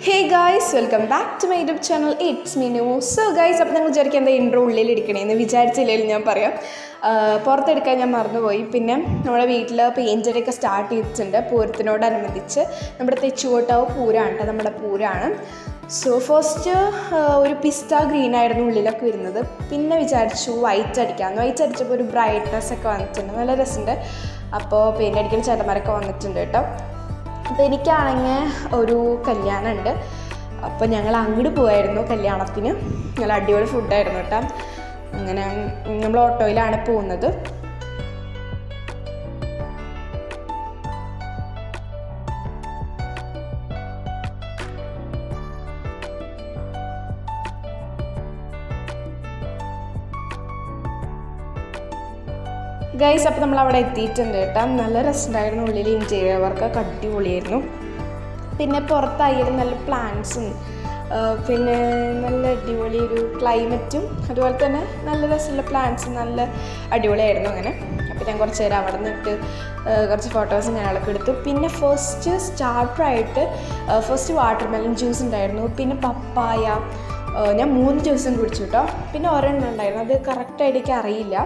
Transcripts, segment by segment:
Hey guys, welcome back to my YouTube channel. It's me new. So guys, അപ്പോൾ നിങ്ങൾ വിചാരിക്കുക എന്താ intro ഉള്ളിലിരിക്കണേന്ന് വിചാരിച്ചില്ലെങ്കിൽ ഞാൻ പറയാം. പുറത്തെടുക്കാൻ ഞാൻ മറന്നുപോയി. പിന്നെ നമ്മുടെ വീട്ടിൽ പെയിൻറ്റൊക്കെ സ്റ്റാർട്ട് ചെയ്തിട്ടുണ്ട്. പൂരത്തിനോടനുബന്ധിച്ച് നമ്മുടെ തെച്ചുകോട്ടാവ് പൂരമാണ് കേട്ടോ, നമ്മുടെ പൂരമാണ്. സോ ഫസ്റ്റ് ഒരു പിസ്ത ഗ്രീൻ ആയിരുന്നു ഉള്ളിലൊക്കെ വരുന്നത്. പിന്നെ വിചാരിച്ചു വൈറ്റ് അടിക്കാമെന്ന്. വൈറ്റ് അടിച്ചപ്പോൾ ഒരു ബ്രൈറ്റ്നസ് ഒക്കെ വന്നിട്ടുണ്ട്, നല്ല രസമുണ്ട്. അപ്പോൾ പെയിൻ്റ് അടിക്കുന്ന ചേട്ടന്മാരൊക്കെ വന്നിട്ടുണ്ട് കേട്ടോ. അപ്പോൾ എനിക്കാണെങ്കിൽ ഒരു കല്യാണം ഉണ്ട്, അപ്പോൾ ഞങ്ങൾ അങ്ങോട്ട് പോയായിരുന്നു കല്യാണത്തിന്. നല്ല അടിപൊളി ഫുഡായിരുന്നു കേട്ടോ. അങ്ങനെ നമ്മൾ ഓട്ടോയിലാണ് പോകുന്നത്. ഗൈസ്, അപ്പോൾ നമ്മളവിടെ എത്തിയിട്ടുണ്ട് കേട്ടോ. നല്ല രസമുണ്ടായിരുന്നു. ഉള്ളിൽ ഇൻറ്റീരിയർ വർക്കൊക്കെ അടിപൊളിയായിരുന്നു. പിന്നെ പുറത്തായാലും നല്ല പ്ലാന്റ്സും പിന്നെ നല്ല അടിപൊളി ഒരു ക്ലൈമറ്റും അതുപോലെ തന്നെ നല്ല രസമുള്ള പ്ലാന്റ്സും നല്ല അടിപൊളിയായിരുന്നു. അങ്ങനെ അപ്പോൾ ഞാൻ കുറച്ച് നേരം അവിടെ നിന്നിട്ട് കുറച്ച് ഫോട്ടോസും ഞങ്ങളൊക്കെ എടുത്തു. പിന്നെ ഫസ്റ്റ് സ്റ്റാർട്ടറായിട്ട് ഫസ്റ്റ് വാട്ടർമെലൺ ജ്യൂസ് ഉണ്ടായിരുന്നു. പിന്നെ പപ്പായ, ഞാൻ 3 ജ്യൂസും കുടിച്ചു കേട്ടോ. പിന്നെ ഒരെണ്ണം ഉണ്ടായിരുന്നു, അത് കറക്റ്റായിട്ട് എനിക്ക് അറിയില്ല.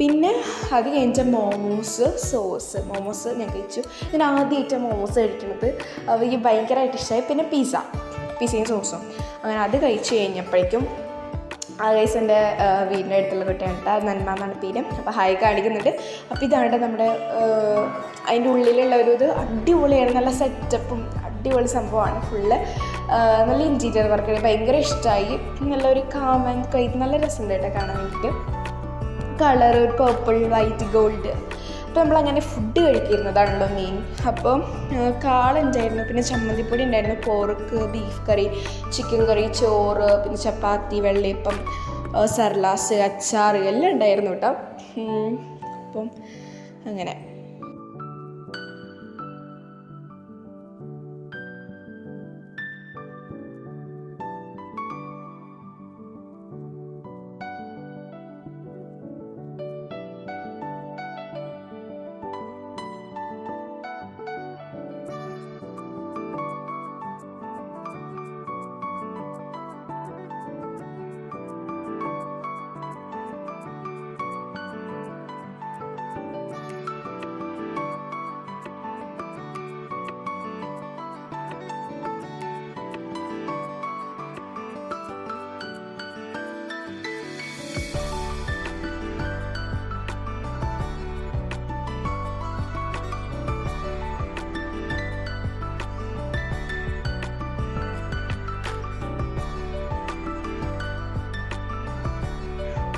പിന്നെ അത് കഴിഞ്ഞാൽ മോമോസ് ഞാൻ കഴിച്ചു. ഞാൻ ആദ്യമായിട്ട് മോമോസ് കഴിക്കുന്നത്, എനിക്ക് ഭയങ്കരമായിട്ട് ഇഷ്ടമായി. പിന്നെ പിസയും സോസും അങ്ങനെ അത് കഴിച്ച് കഴിഞ്ഞപ്പോഴേക്കും ആ ഗൈസ് എൻ്റെ വീടിൻ്റെ അടുത്തുള്ള കുട്ടിയാണ് കേട്ടോ, നന്മ എന്നാണ് പേര്. അപ്പോൾ ഹായ് കാണിക്കുന്നുണ്ട്. അപ്പോൾ ഇതാണ് നമ്മുടെ അതിൻ്റെ ഉള്ളിലുള്ള ഒരു ഇത് അടിപൊളിയാണ്, നല്ല സെറ്റപ്പും അടിപൊളി സംഭവമാണ്. ഫുള്ള് നല്ല ഇൻറ്റീരിയർ വർക്ക് ഭയങ്കര ഇഷ്ടമായി. നല്ലൊരു കാം ആൻഡ് ക്വൈറ്റ്, നല്ല രസമുണ്ട് കേട്ടോ കാണാൻ വേണ്ടിയിട്ട്. Colour purple, white, gold. അപ്പോൾ നമ്മളങ്ങനെ ഫുഡ് കഴിക്കുന്നതാണല്ലോ മെയിൻ. അപ്പോൾ കാളുണ്ടായിരുന്നു, പിന്നെ ചമ്മന്തിപ്പൊടി ഉണ്ടായിരുന്നു, പോർക്ക്, ബീഫ് കറി, ചിക്കൻ കറി, ചോറ്, പിന്നെ ചപ്പാത്തി, വെള്ളയപ്പം, സർലാസ്, അച്ചാർ എല്ലാം ഉണ്ടായിരുന്നു കേട്ടോ. അപ്പം അങ്ങനെ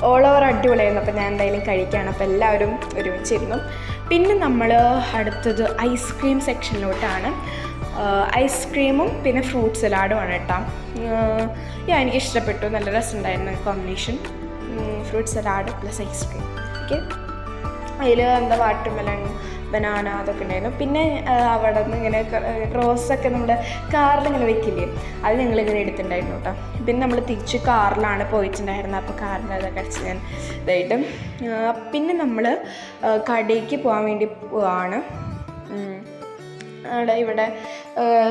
ഓൾ ഓവർ അടിപൊളിയായിരുന്നു. അപ്പോൾ ഞാൻ എന്തായാലും കഴിക്കുകയാണ്. അപ്പോൾ എല്ലാവരും ഒരുമിച്ചിരുന്നു. പിന്നെ നമ്മൾ അടുത്തത് ഐസ്ക്രീം സെക്ഷനിലോട്ടാണ്. ഐസ്ക്രീമും പിന്നെ ഫ്രൂട്ട് സലാഡുമാണ് കേട്ടോ. എനിക്ക് ഇഷ്ടപ്പെട്ടു, നല്ല രസമുണ്ടായിരുന്നു combination. Fruit salad plus ice cream. Okay, അതിൽ എന്താ വാട്ടർമെലൺ, ബനാന അതൊക്കെ ഉണ്ടായിരുന്നു. പിന്നെ അവിടെ നിന്ന് ഇങ്ങനെ റോസൊക്കെ നമ്മുടെ കാറിലിങ്ങനെ വെക്കില്ലേ, അത് ഞങ്ങളിങ്ങനെ എടുത്തിട്ടുണ്ടായിരുന്നു കേട്ടോ. പിന്നെ നമ്മൾ തിരിച്ച് കാറിലാണ് പോയിട്ടുണ്ടായിരുന്നത്. അപ്പോൾ കാറിൻ്റെ അതൊക്കെ അടിച്ച് ഞാൻ ഇതായിട്ട്. പിന്നെ നമ്മൾ കടയ്ക്ക് പോകാൻ വേണ്ടി പോവാണ്. ഇവിടെ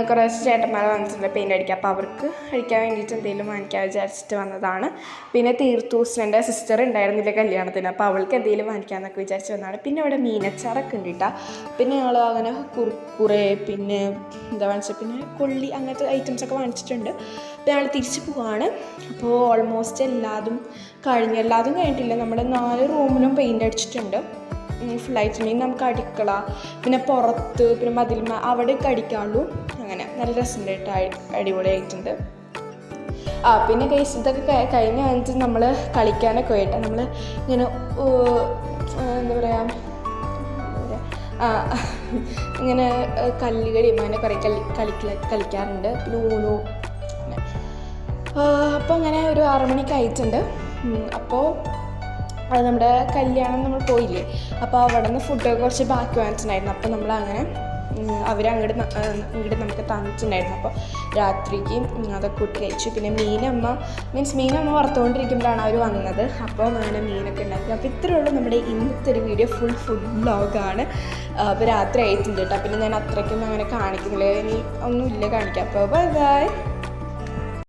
കുറേ ചേട്ടന്മാർ വന്നിട്ടുണ്ട് പെയിൻ്റ് അടിക്കുക. അപ്പോൾ അവർക്ക് കഴിക്കാൻ വേണ്ടിയിട്ട് എന്തെങ്കിലും വാങ്ങിക്കാൻ വിചാരിച്ചിട്ട് വന്നതാണ്. പിന്നെ തീർത്തൂസിൻ്റെ സിസ്റ്റർ ഉണ്ടായിരുന്നില്ല കല്യാണത്തിന്, അപ്പോൾ അവൾക്ക് എന്തെങ്കിലും വാങ്ങിക്കാമെന്നൊക്കെ വിചാരിച്ച് വന്നതാണ്. പിന്നെ ഇവിടെ മീനച്ചാറൊക്കെ ഉണ്ട് കേട്ടോ. പിന്നെ ഞങ്ങൾ അങ്ങനെ കുറുക്കുറേ പിന്നെ എന്താ വാങ്ങിച്ചത്, പിന്നെ കൊള്ളി അങ്ങനത്തെ ഐറ്റംസൊക്കെ വാങ്ങിച്ചിട്ടുണ്ട്. അപ്പോൾ ഞങ്ങൾ തിരിച്ച് പോവാണ്. അപ്പോൾ ഓൾമോസ്റ്റ് എല്ലാതും കഴിഞ്ഞിട്ടില്ല. നമ്മുടെ 4 റൂമിലും പെയിൻ്റ് അടിച്ചിട്ടുണ്ട് ഫുള്ളായിട്ടുണ്ടെങ്കിൽ. നമുക്ക് അടുക്കള, പിന്നെ പുറത്ത്, പിന്നെ മതിൽമ അവിടെയൊക്കെ അടിക്കാറുള്ളൂ. അങ്ങനെ നല്ല രസമുണ്ട് കേട്ടോ, അടിപൊളിയായിട്ടുണ്ട്. പിന്നെ കേസ് ഇതൊക്കെ കഴിഞ്ഞ് കഴിഞ്ഞിട്ട് നമ്മൾ കളിക്കാനൊക്കെ പോയിട്ട് നമ്മൾ ഇങ്ങനെ എന്താ പറയുക ഇങ്ങനെ കല്ലുകളിയും അങ്ങനെ കുറേ കളിക്കാറുണ്ട്. പിന്നെ ഊണു. അപ്പോൾ അങ്ങനെ ഒരു 6 മണിക്ക് ആയിട്ടുണ്ട്. അപ്പോൾ അത് നമ്മുടെ കല്യാണം നമ്മൾ പോയില്ലേ, അപ്പോൾ അവിടെ നിന്ന് ഫുഡൊക്കെ കുറച്ച് ബാക്കി വാങ്ങിച്ചിട്ടുണ്ടായിരുന്നു. അപ്പോൾ നമ്മളങ്ങനെ അവരങ്ങോട്ട് നമുക്ക് തന്നിട്ടുണ്ടായിരുന്നു. അപ്പോൾ രാത്രിക്ക് അതൊക്കെ കൂട്ടി കഴിച്ചു. പിന്നെ മീനമ്മ വറുത്തുകൊണ്ടിരിക്കുമ്പോഴാണ് അവർ വന്നത്. അപ്പോൾ അങ്ങനെ മീനൊക്കെ ഉണ്ടാക്കി. അപ്പോൾ ഇത്രയേ ഉള്ളൂ നമ്മുടെ ഇന്നത്തെ ഒരു വീഡിയോ. ഫുൾ വ്ളോഗാണ്. അപ്പോൾ രാത്രി ആയിട്ടുണ്ട് കേട്ടോ. പിന്നെ ഞാൻ അത്രയ്ക്കൊന്നും അങ്ങനെ കാണിക്കുന്നില്ല, ഇനി ഒന്നുമില്ല കാണിക്കാം. അപ്പോൾ ബൈ.